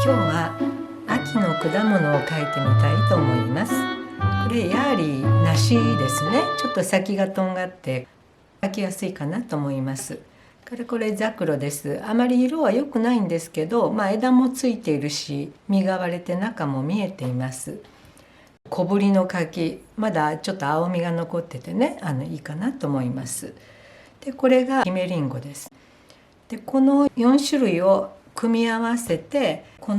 日は秋の果物を描いてみたいと思います。これヤーリー梨ですね。ちょっと先がとんがって描きやすいかなと思います。からこれザクロです。あまり色は良くないんですけど、枝もついているし実が割れて中も見えています。小ぶりの柿、まだちょっと青みが残っててね、いいかなと思います。でこれが姫リンゴです。でこの4種類を組み合わせてこ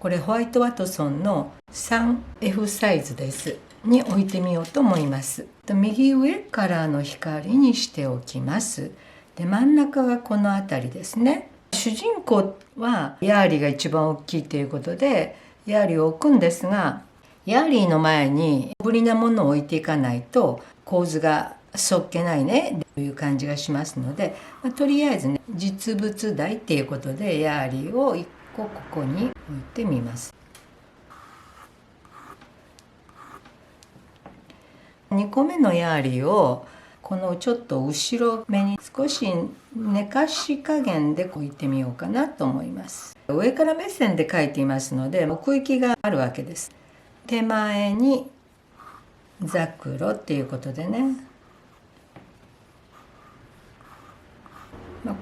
れホワイトワトソンの 3F サイズですに置いてみようと思います。右上からの光にしておきます。で真ん中がこの辺りですね。主人公はヤーリーが一番大きいということでヤーリーを置くんですが、ヤーリーの前に小ぶりなものを置いていかないと構図がそっけないねという感じがしますので、とりあえずね実物大っていうことでヤーリーを1個ここに置いてみます。2個目のヤーリーをこのちょっと後ろ目に少し寝かし加減で置いてみようかなと思います。上から目線で描いていますので奥行きがあるわけです。手前にザクロっていうことでね、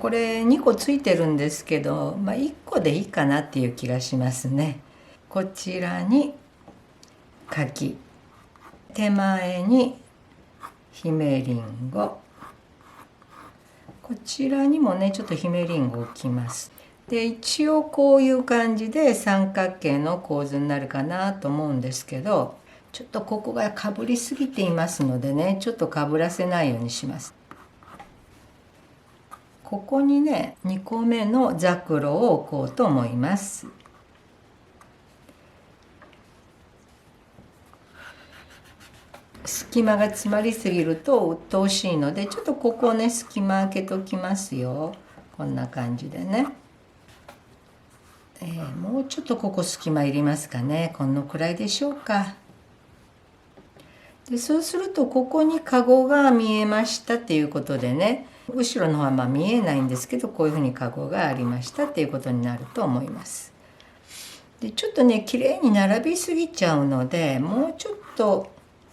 これ2個ついてるんですけど、1個でいいかなっていう気がしますね。こちらに柿、手前に姫リンゴ、こちらにもねちょっと姫リンゴを置きます。で一応こういう感じで三角形の構図になるかなと思うんですけど、ちょっとここがかぶりすぎていますのでね、ちょっとかぶらせないようにします。ここにね2個目のザクロを置こうと思います。隙間が詰まりすぎると鬱陶しいので、ちょっとここをね隙間開けときますよ。こんな感じでね、もうちょっとここ隙間いりますかね。このくらいでしょうか。でそうするとここにカゴが見えましたっていうことでね、後ろの方は見えないんですけどこういうふうにカゴがありましたっていうことになると思います。でちょっとね綺麗に並びすぎちゃうので、もうちょっと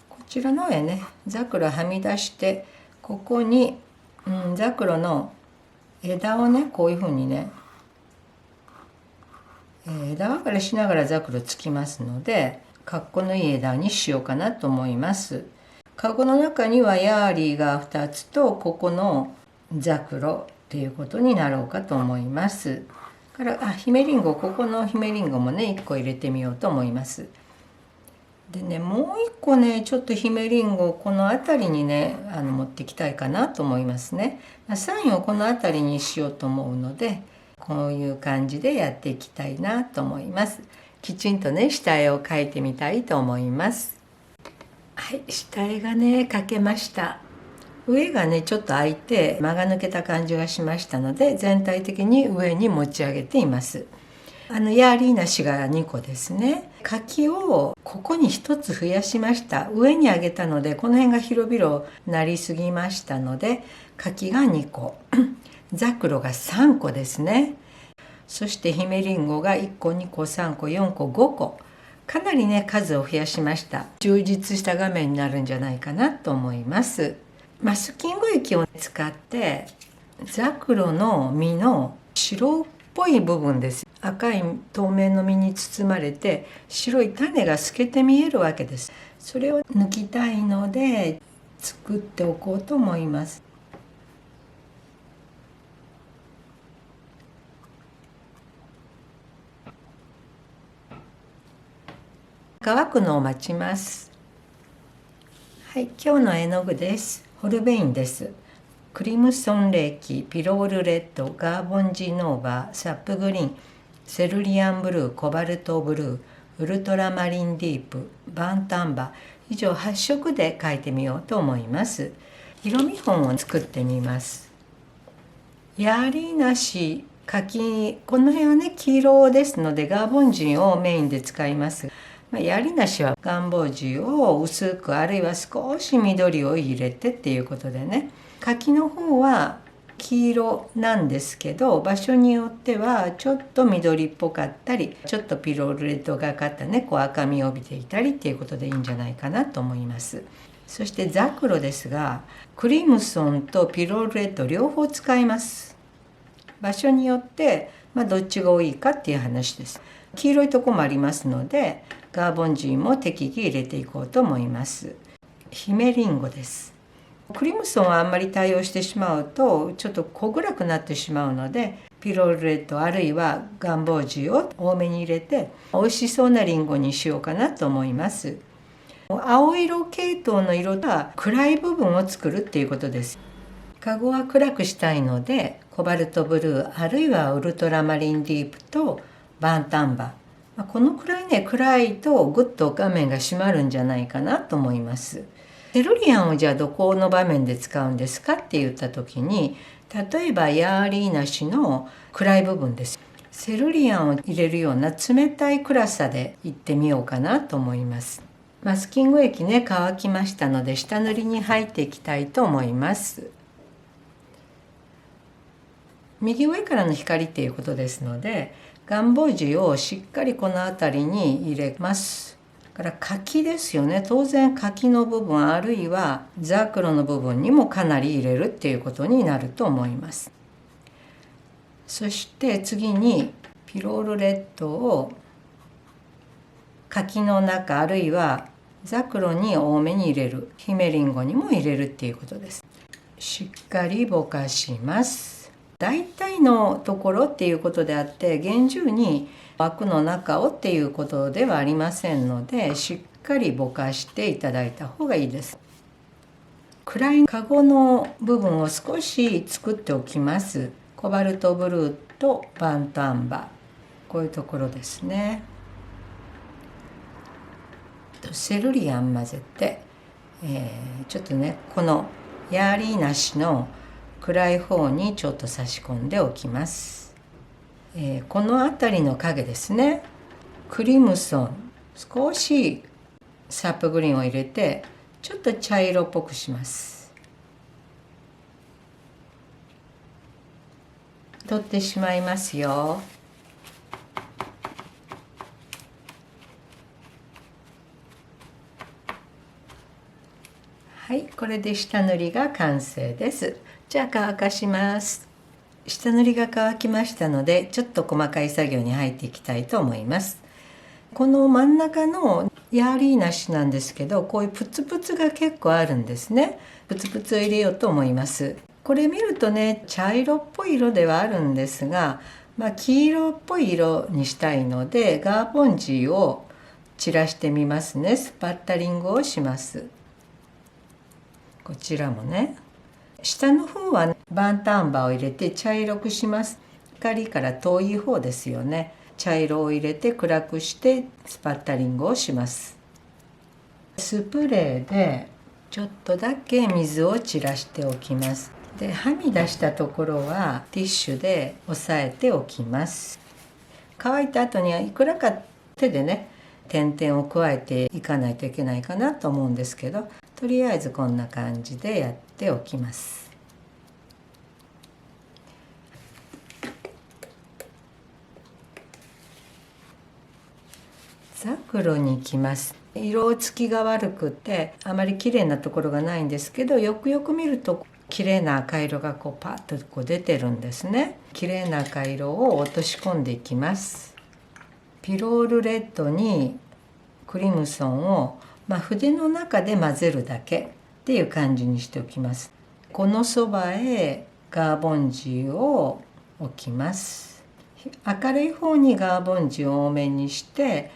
こちらの方へねザクロはみ出して、ここに、ザクロの枝をねこういうふうにね、枝分かれしながらザクロつきますのでかっこのいい枝にしようかなと思います。カゴの中にはヤーリーが2つとここのザクロっていうことになろうかと思います。から姫リンゴ、ここの姫リンゴもね1個入れてみようと思います。でねもう1個ねちょっと姫リンゴをこの辺りにね持ってきたいかなと思いますね。サインをこの辺りにしようと思うのでこういう感じでやっていきたいなと思います。きちんとね下絵を描いてみたいと思います。はい、下絵がね描けました。上がねちょっと開いて間が抜けた感じがしましたので全体的に上に持ち上げています。ヤーリー梨が2個ですね。柿をここに1つ増やしました。上に上げたのでこの辺が広々なりすぎましたので柿が2個ザクロが3個ですね。そして姫リンゴが1個2個3個4個5個、かなりね数を増やしました。充実した画面になるんじゃないかなと思います。マスキング液を使ってザクロの実の白っぽい部分です。赤い透明の実に包まれて白い種が透けて見えるわけです。それを抜きたいので作っておこうと思います。乾くのを待ちます。はい、今日の絵の具です。ホルベインです。クリムソンレーキ、ピロールレッド、ガーボンジノーバー、サップグリーン、セルリアンブルー、コバルトブルー、ウルトラマリンディープ、バンタンバー、以上8色で描いてみようと思います。色見本を作ってみます。ヤーリー梨、柿、この辺はね黄色ですのでガーボンジンをメインで使います。ヤリナシはガンボジを薄くあるいは少し緑を入れてっていうことでね、柿の方は黄色なんですけど、場所によってはちょっと緑っぽかったり、ちょっとピロールレッドがかったね、こう赤みを帯びていたりっていうことでいいんじゃないかなと思います。そしてザクロですが、クリムソンとピロールレッド両方使います。場所によってどっちが多いかっていう話です。黄色いとこもありますので、ガーボンジーも適宜入れていこうと思います。ヒメリンゴです。クリムソンはあんまり対応してしまうとちょっと小暗くなってしまうので、ピロールレッドあるいはガンボージーを多めに入れて美味しそうなリンゴにしようかなと思います。青色系統の色は暗い部分を作るっていうことです。カゴは暗くしたいので、コバルトブルーあるいはウルトラマリンディープとバンタンバー、このくらいね、暗いとぐっと画面が閉まるんじゃないかなと思います。セルリアンをじゃあどこの場面で使うんですかって言った時に、例えばヤーリーナシの暗い部分です。セルリアンを入れるような冷たい暗さでいってみようかなと思います。マスキング液ね、乾きましたので下塗りに入っていきたいと思います。右上からの光っていうことですので、ガンボージをしっかりこの辺りに入れます。から柿ですよね。当然柿の部分あるいはザクロの部分にもかなり入れるっていうことになると思います。そして次にピロールレッドを柿の中あるいはザクロに多めに入れる、ヒメリンゴにも入れるっていうことです。しっかりぼかします。大体のところっていうことであって厳重に枠の中をっていうことではありませんので、しっかりぼかしていただいた方がいいです。暗いカゴの部分を少し作っておきます。コバルトブルーとバントアンバー、こういうところですね。セルリアン混ぜて、ちょっとねこのヤーリーナシの暗い方にちょっと差し込んでおきます。この辺りの影ですね。クリムソン少しサップグリーンを入れてちょっと茶色っぽくします。取ってしまいますよ。はい、これで下塗りが完成です。じゃあ乾かします。下塗りが乾きましたので、ちょっと細かい作業に入っていきたいと思います。この真ん中のヤーリーナシなんですけど、こういうプツプツが結構あるんですね。プツプツを入れようと思います。これ見るとね、茶色っぽい色ではあるんですが、黄色っぽい色にしたいので、ガーボンジーを散らしてみますね。スパッタリングをします。こちらもね、下の方はバンタンバーを入れて茶色くします。光から遠い方ですよね。茶色を入れて暗くしてスパッタリングをします。スプレーでちょっとだけ水を散らしておきます。で、はみ出したところはティッシュで押さえておきます。乾いた後にはいくらか手でね、点々を加えていかないといけないかなと思うんですけど、とりあえずこんな感じでやっておきます。ザクロに行きます。色つきが悪くてあまり綺麗なところがないんですけど、よくよく見ると綺麗な赤色がパッと出てるんですね。綺麗な赤色を落とし込んでいきます。ピロールレッドにクリムソンを、筆の中で混ぜるだけっていう感じにしておきます。このそばへガーボンジーを置きます。明るい方にガーボンジーを多めにして、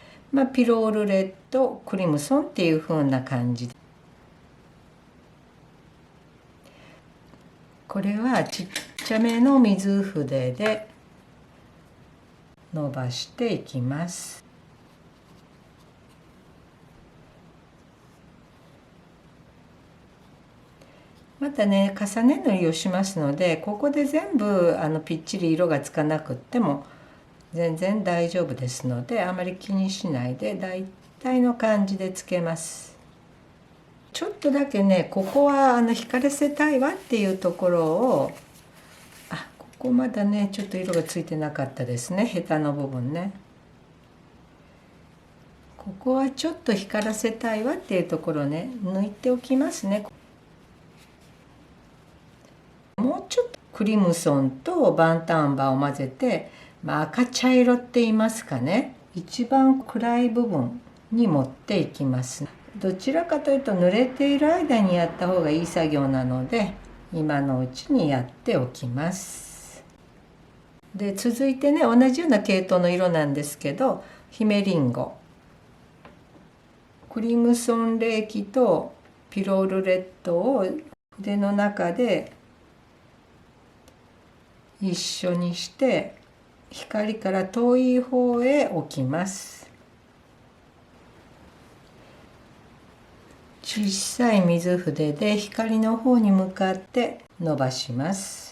ピロールレッドクリムソンっていう風な感じ。これはちっちゃめの水筆で伸ばしていきます。またね、重ね塗りをしますので、ここで全部ぴっちり色がつかなくっても全然大丈夫ですので、あまり気にしないで大体の感じでつけます。ちょっとだけね、ここは光らせたいわっていうところをこまだねちょっと色がついてなかったですね、ヘタの部分ね。ここはちょっと光らせたいわっていうところね、抜いておきますね。もうちょっとクリムソンとバンタンバーを混ぜて、赤茶色って言いますかね、一番暗い部分に持っていきます。どちらかというと濡れている間にやった方がいい作業なので、今のうちにやっておきます。で続いてね、同じような系統の色なんですけど、姫リンゴ、クリムソンレーキとピロールレッドを筆の中で一緒にして光から遠い方へ置きます。小さい水筆で光の方に向かって伸ばします。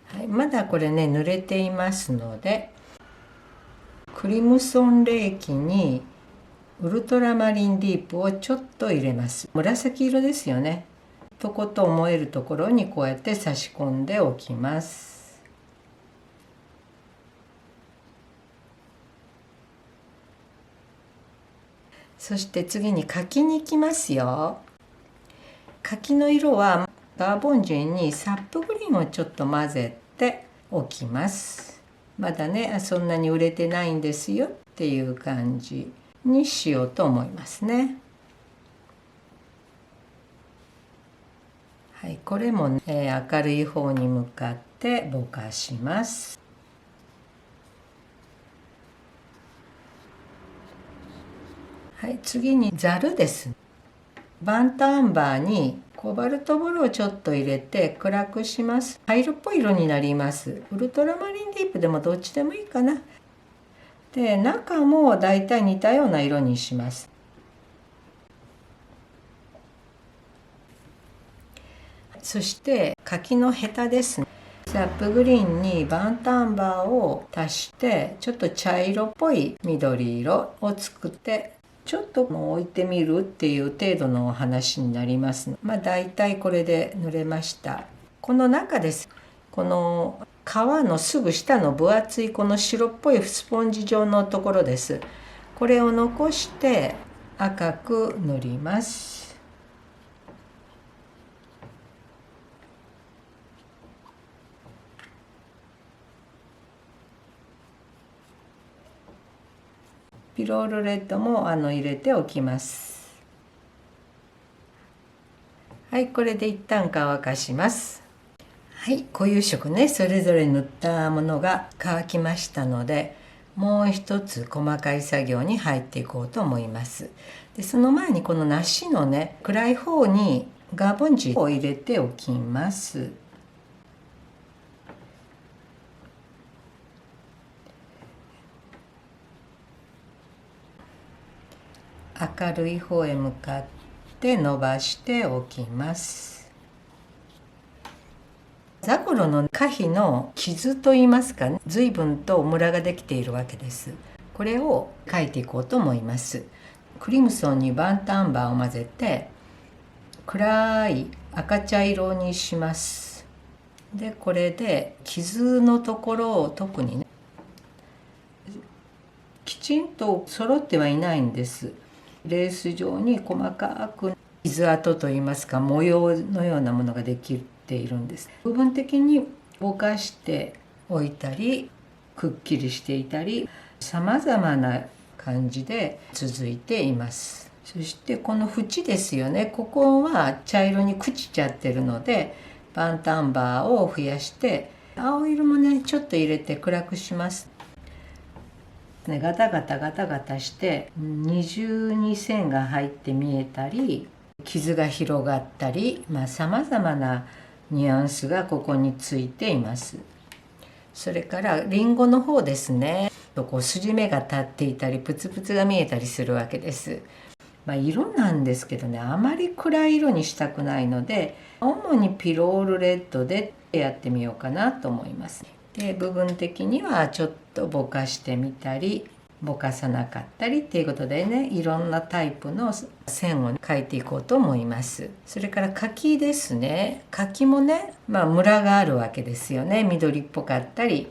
はい、まだこれね濡れていますので、クリムソンレーキにウルトラマリンディープをちょっと入れます。紫色ですよね。とこと思えるところにこうやって差し込んでおきます。そして次に柿に行きますよ。柿の色はガーボンジュにサップグリーンをちょっと混ぜておきます。まだねそんなに売れてないんですよっていう感じにしようと思いますね。はい、これも、明るい方に向かってぼかします。はい、次にざるです。バンタアンバーにコバルトブルーをちょっと入れて暗くします。灰色っぽい色になります。ウルトラマリンディープでもどっちでもいいかな。で中もだいたい似たような色にします。そして柿のヘタですね。サップグリーンにバンタンバーを足してちょっと茶色っぽい緑色を作って、ちょっと置いてみるっていう程度の話になります。だいたいこれで塗れました。この中です。この皮のすぐ下の分厚いこの白っぽいスポンジ状のところです。これを残して赤く塗ります。ピロールレッドも入れておきます。はい、これで一旦乾かします。はい、固有色ねそれぞれ塗ったものが乾きましたので、もう一つ細かい作業に入っていこうと思います。でその前にこの梨のね暗い方にガーボンジを入れておきます。明るい方へ向かって伸ばしておきます。ザクロの花皮の傷といいますかね、随分とムラができているわけです。これを描いていこうと思います。クリムソンにバンタンバーを混ぜて暗い赤茶色にします。でこれで傷のところを特にねきちんと揃ってはいないんです。レース状に細かく傷跡といいますか模様のようなものができているんです。部分的にぼかしておいたりくっきりしていたりさまざまな感じで続いています。そしてこの縁ですよね、ここは茶色に朽ちちゃってるのでバンタンバーを増やして青色もねちょっと入れて暗くします。ガタガタガタガタして二重に線が入って見えたり傷が広がったり、さまざまなニュアンスがここについています。それからリンゴの方ですね、こう筋目が立っていたりプツプツが見えたりするわけです。色なんですけどね、あまり暗い色にしたくないので主にピロールレッドでやってみようかなと思います。で部分的にはちょっとぼかしてみたりぼかさなかったりっていうことでね、いろんなタイプの線を描いていこうと思います。それから柿ですね。柿もね、ムラがあるわけですよね。緑っぽかったり、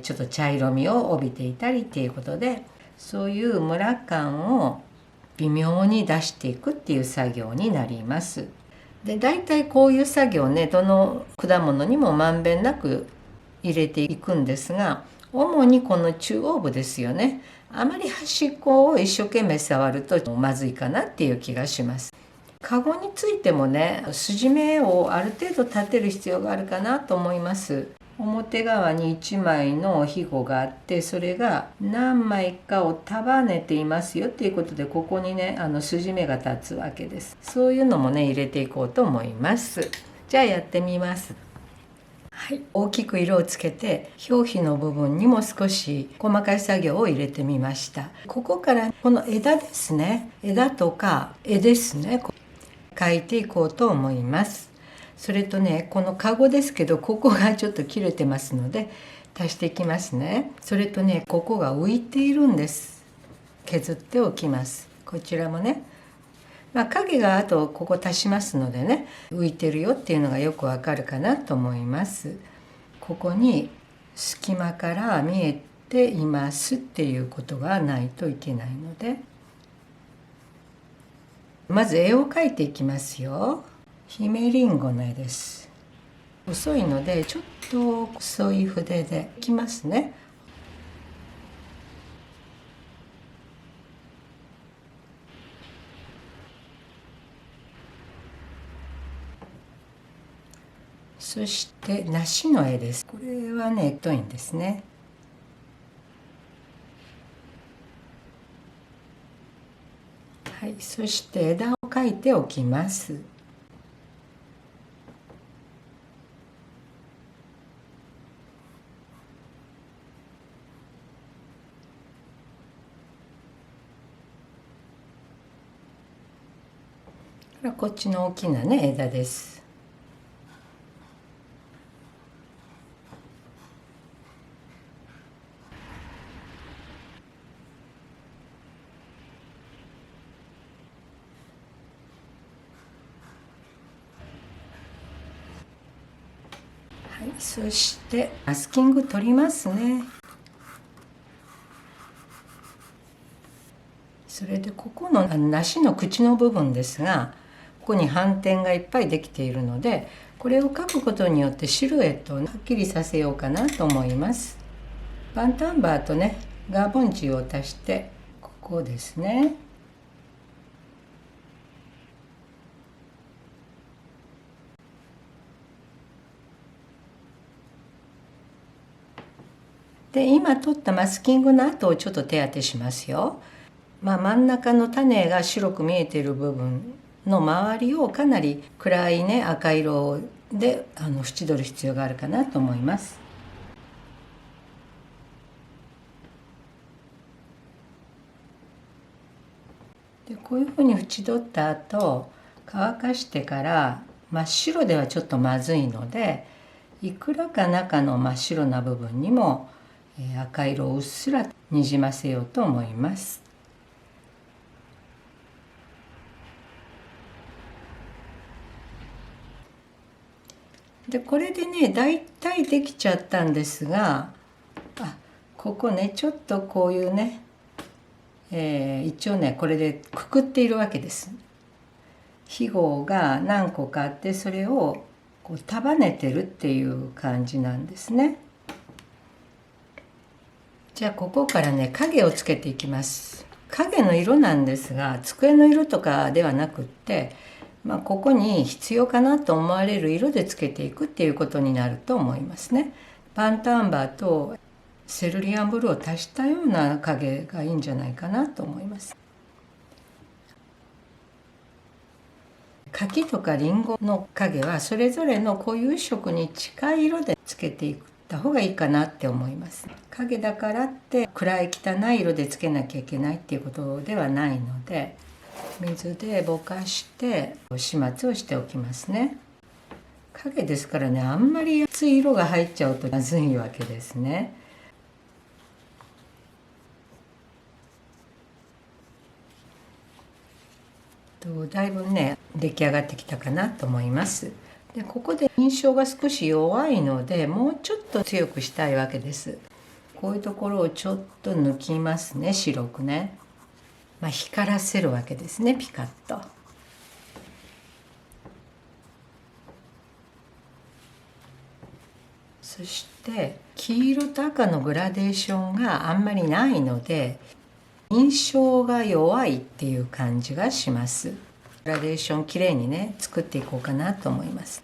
ちょっと茶色みを帯びていたりっていうことで、そういうムラ感を微妙に出していくっていう作業になります。で、大体こういう作業ね、どの果物にもまんべんなく入れていくんですが、主にこの中央部ですよね。あまり端っこを一生懸命触るとまずいかなっていう気がします。カゴについてもね、筋目をある程度立てる必要があるかなと思います。表側に1枚のひごがあって、それが何枚かを束ねていますよっていうことで、ここにね筋目が立つわけです。そういうのもね入れていこうと思います。じゃあやってみます。はい、大きく色をつけて表皮の部分にも少し細かい作業を入れてみました。ここからこの枝ですね、枝とか絵ですね、描いていこうと思います。それとね、このカゴですけど、ここがちょっと切れてますので足していきますね。それとね、ここが浮いているんです。削っておきます。こちらもね、影があとここ足しますのでね、浮いてるよっていうのがよくわかるかなと思います。ここに隙間から見えていますっていうことがないといけないので、まず絵を描いていきますよ。姫りんごの絵です。細いのでちょっと細い筆でいきますね。そして梨の絵です。これはね太いんですね。はい、そして枝を描いておきます。こっちの大きなね枝です。はい、そしてマスキング取りますね。それでここの梨の口の部分ですが、ここに斑点がいっぱいできているので、これを描くことによってシルエットをはっきりさせようかなと思います。バンタンバーとねガーボンチを足して、ここですね。で、今取ったマスキングの跡をちょっと手当てしますよ。真ん中の種が白く見えている部分の周りをかなり暗いね赤色で縁取る必要があるかなと思います。で、こういうふうに縁取った後、乾かしてから真っ白ではちょっとまずいので、いくらか中の真っ白な部分にも赤色をうっすらにじませようと思います。で、これでねだいたいできちゃったんですが、ここねちょっとこういうね、一応ねこれでくくっているわけです。ひごが何個かあって、それをこう束ねてるっていう感じなんですね。じゃあここからね影をつけていきます。影の色なんですが、机の色とかではなくって、ここに必要かなと思われる色でつけていくっていうことになると思いますね。パンタンバーとセルリアンブルーを足したような影がいいんじゃないかなと思います。柿とかリンゴの影はそれぞれの固有色に近い色でつけていった方がいいかなって思います。影だからって暗い汚い色でつけなきゃいけないっていうことではないので、水でぼかして始末をしておきますね。影ですからね、あんまり熱い色が入っちゃうとまずいわけですね。だいぶね出来上がってきたかなと思います。でここで印象が少し弱いのでもうちょっと強くしたいわけです。こういうところをちょっと抜きますね、白くね。光らせるわけですね、ピカッと。そして黄色と赤のグラデーションがあんまりないので印象が弱いっていう感じがします。グラデーションきれいにね作っていこうかなと思います。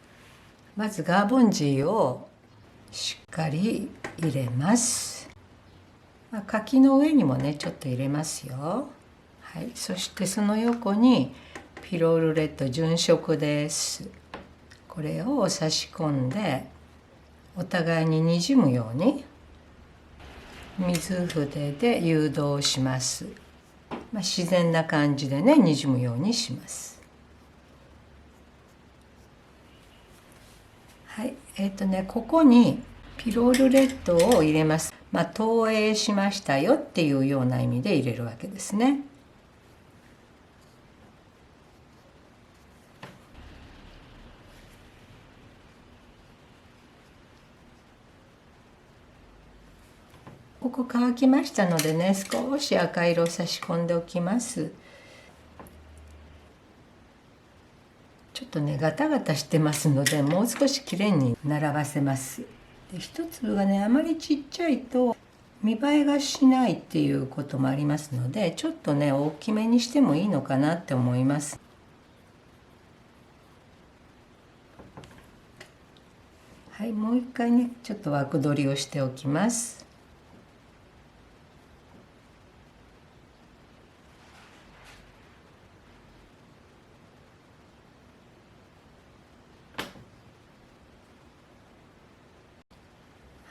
まずガーボンジーをしっかり入れます。柿の上にもねちょっと入れますよ。はい、そしてその横にピロールレッド純色です。これを差し込んでお互いににじむように水筆で誘導します。自然な感じでねにじむようにします。はい、ここにピロールレッドを入れます。投影しましたよっていうような意味で入れるわけですね。ここ乾きましたのでね少し赤色を差し込んでおきます。ちょっとねガタガタしてますのでもう少しきれいに並ばせます。で一粒がねあまりちっちゃいと見栄えがしないっていうこともありますのでちょっとね大きめにしてもいいのかなって思います。はい、もう一回ねちょっと枠取りをしておきます。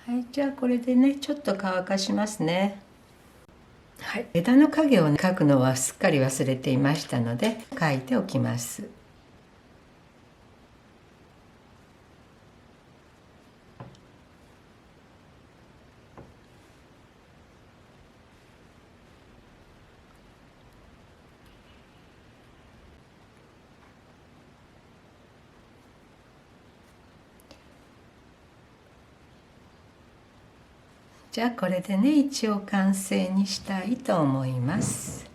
はい、じゃあこれでねちょっと乾かしますね。はい、枝の影を描くのはすっかり忘れていましたので描いておきます。じゃあこれでね一応完成にしたいと思います。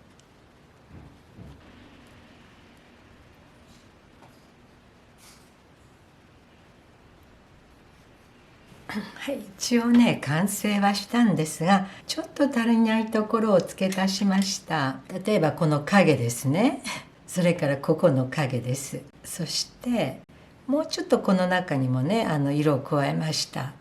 はい、一応ね完成はしたんですがちょっと足りないところを付け足しました。例えばこの影ですね。それからここの影です。そしてもうちょっとこの中にもね色を加えました。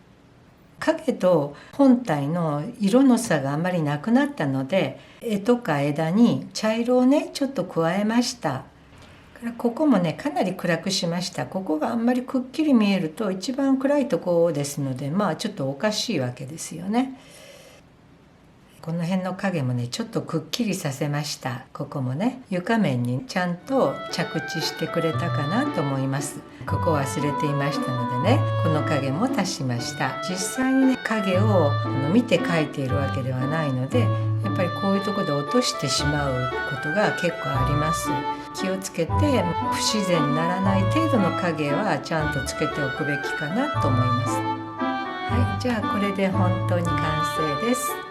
影と本体の色の差があんまりなくなったので絵とか枝に茶色をねちょっと加えました。ここもねかなり暗くしました。ここがあんまりくっきり見えると一番暗いところですのでちょっとおかしいわけですよね。この辺の影もねちょっとくっきりさせました。ここもね床面にちゃんと着地してくれたかなと思います。ここ忘れていましたのでねこの影も足しました。実際にね影を見て描いているわけではないのでやっぱりこういうところで落としてしまうことが結構あります。気をつけて不自然にならない程度の影はちゃんとつけておくべきかなと思います。はい、じゃあこれで本当に完成です。